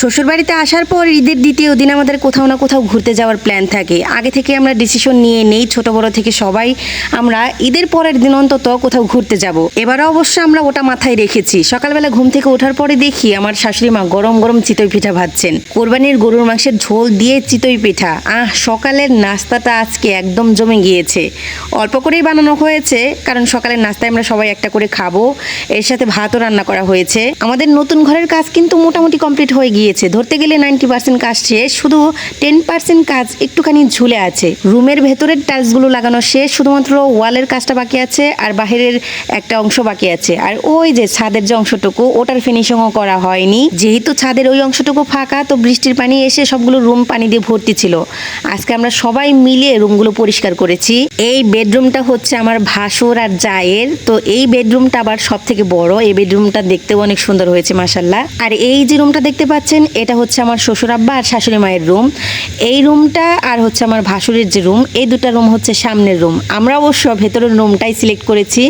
শ্বশুরবাড়িতে আসার পর ঈদের দ্বিতীয় দিন আমাদের কোথাও না কোথাও ঘুরতে যাওয়ার প্ল্যান থাকে। আগে থেকে আমরা ডিসিশন নিয়ে নেই, ছোট বড় থেকে সবাই আমরা ঈদের পরের দিন অন্তত কোথাও ঘুরতে যাব। এবারও অবশ্য আমরা ওটা মাথায় রেখেছি। সকালবেলা ঘুম থেকে ওঠার পরে দেখি আমার শাশুড়ি মা গরম গরম চিতই পিঠা ভাজছেন। কোরবানির গরুর মাংসের ঝোল দিয়ে চিতই পিঠা, সকালের নাস্তাটা আজকে একদম জমে গিয়েছে। অল্প করেই বানানো হয়েছে, কারণ সকালের নাস্তায় আমরা সবাই একটা করে খাবো। এর সাথে ভাতও রান্না করা হয়েছে। আমাদের নতুন ঘরের কাজ কিন্তু মোটামুটি কমপ্লিট হয়ে গিয়েছে। ধরতে গেলে 90% কাজ শেষ, শুধু 10% কাজ একটুখানি ঝুলে আছে। রুমের ভেতরের টাইলসগুলো লাগানো শেষ, শুধুমাত্র ওয়ালের কাজটা বাকি আছে, আর বাহিরের একটা অংশ বাকি আছে। আর ওই যে ছাদের যে অংশটুকু, ওটার ফিনিশিংও করা হয়নি। যেহেতু ছাদের ওই অংশটুকু ফাঁকা, তো বৃষ্টির পানি এসে সবগুলো রুম পানি দিয়ে ভর্তি ছিল। আজকে আমরা সবাই মিলে রুমগুলো পরিষ্কার করেছি। এই বেডরুমটা হচ্ছে আমার ভাসুর আর জায়ের। তো এই বেডরুমটা আবার সব থেকে বড়। এই বেডরুমটা দেখতেও অনেক সুন্দর হয়েছে মাশাআল্লাহ। আর এই যে রুমটা দেখতে পাচ্ছেন, এটা হচ্ছে আমার শ্বশুর আব্বা আর শাশুড়ি মায়ের রুম। এই রুমটা আর হচ্ছে আমার ভাসুরের যে রুম, এই দুটা রুম হচ্ছে সামনের রুম। আমরা অবশ্য ভেতরের রুমটাই সিলেক্ট করেছি।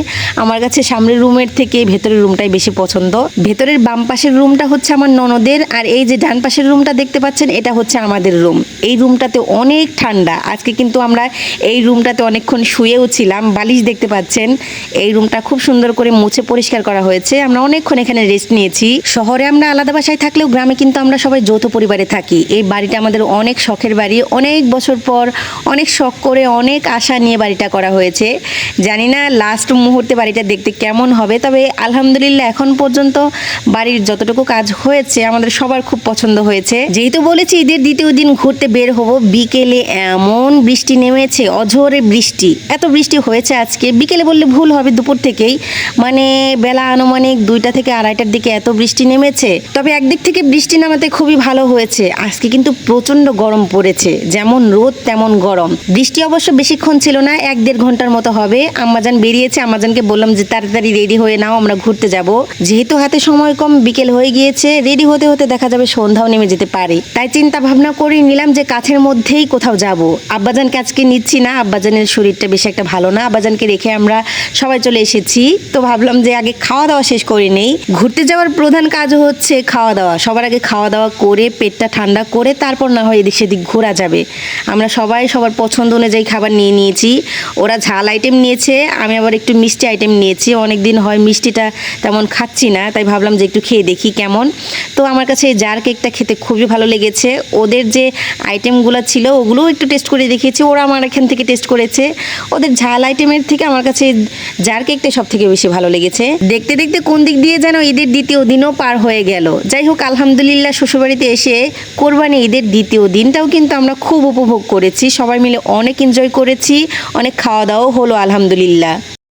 আমার কাছে সামনের রুমের থেকে ভেতরের রুমটাই বেশি পছন্দ। ভেতরের বাম পাশের রুমটা হচ্ছে আমার ননদের, আর এই যে ডান পাশের রুমটা দেখতে পাচ্ছেন, এটা হচ্ছে আমাদের রুম। এই রুমটাতে অনেক ঠান্ডা। আজকে কিন্তু আমরা এই রুমটাতে অনেকক্ষণ শুয়েও ছিলাম। বালিশ দেখতে পাচ্ছেন। এই রুমটা খুব সুন্দর করে মুছে পরিষ্কার করা হয়েছে। আমরা অনেকক্ষণ এখানে রেস্ট নিয়েছি। শহরে আমরা আলাদা বাসায় থাকলেও গ্রামে কিন্তু আমরা সবাই যৌথ পরিবারে থাকি। এই বাড়িটা আমাদের অনেক শখের বাড়ি। অনেক বছর পর অনেক শখ করে অনেক আশা নিয়ে বাড়িটা করা হয়েছে। জানি না লাস্ট মুহূর্তে বাড়িটা দেখতে কেমন হবে, তবে আলহামদুলিল্লাহ এখন পর্যন্ত বাড়ির যতটুকু কাজ হয়েছে আমাদের সবার খুব পছন্দ হয়েছে। যেহেতু বলেছি ঈদের দ্বিতীয় দিন ঘুরতে বের হব, বিকেলে এমন বৃষ্টি নেমেছে, অঝোরে বৃষ্টি। এত বৃষ্টি হয়েছে আজকে, বিকেলে বললে ভুল হবে, দুপুর থেকেই, মানে বেলা আনুমানিক 2টা থেকে 2:30টার দিকে এত বৃষ্টি নেমেছে। তবে একদিক থেকে বৃষ্টি নামাতে খুবই ভালো হয়েছে। আজকে কিন্তু প্রচন্ড গরম পড়েছে, যেমন রোদ তেমন গরম। বৃষ্টি অবশ্য বেশিক্ষণ ছিল না, 1-1.5 ঘন্টার মতো হবে। আম্মাজান বেরিয়েছে, আম্মাজানকে বললাম যে তাড়াতাড়ি রেডি হয়ে নাও, আমরা ঘুরতে যাব। যেহেতু হাতে সময় কম, বিকেল হয়ে গিয়েছে, রেডি হতে হতে দেখা যাবে সন্ধ্যাও নেমে যেতে পারে। তাই চিন্তা ভাবনা করে নিলাম যে কাছের মধ্যেই কোথাও যাব। আব্বাজানকে আজকে নিচ্ছি না, আব্বাজানের শরীরটা বেশি একটা ভালো না। আব্বাজানকে রেখে আমরা সবাই চলে এসেছি। তো ভাবলাম যে আগে খাওয়া দাওয়া শেষ করে নেই। ঘুরতে যাওয়ার প্রধান কাজ হচ্ছে খাওয়া দাওয়া। সবার আগে খাওয়া দাওয়া করে পেটটা ঠান্ডা করে তারপর না হয় এদিক সেদিক ঘোরা যাবে। আমরা সবাই সবার পছন্দ অনুযায়ী খাবার নিয়ে নিয়েছি। ওরা ঝাল আইটেম নিয়েছে, আমি আবার একটু মিষ্টি আইটেম নিয়েছি। অনেক দিন হয় মিষ্টিটা তেমন খাচ্ছি না, তাই ভাবলাম যে একটু খেয়ে দেখি কেমন। তো আমার কাছে এই জার কেকটা খেতে খুবই ভালো লেগেছে। ওদের যে আইটেমগুলো ছিল ওগুলোও একটু টেস্ট করে দেখিয়েছি, ওরা আমার এখান থেকে টেস্ট করেছে। ওদের ঝাল আইটেমের থেকে আমার কাছে জার কেকটা সব থেকে বেশি ভালো লেগেছে। দেখতে দেখতে কোন দিক দিয়ে যেন ঈদের দ্বিতীয় দিনও পার হয়ে গেল। যাই হোক, আলহামদুলিল্লাহ শ্বশুরবাড়িতে এসে কোরবানি ঈদের দ্বিতীয় দিনটাও কিন্তু আমরা খুব উপভোগ করেছি। সবাই মিলে অনেক এনজয় করেছি, অনেক খাওয়া দাওয়াও হলো আলহামদুলিল্লাহ।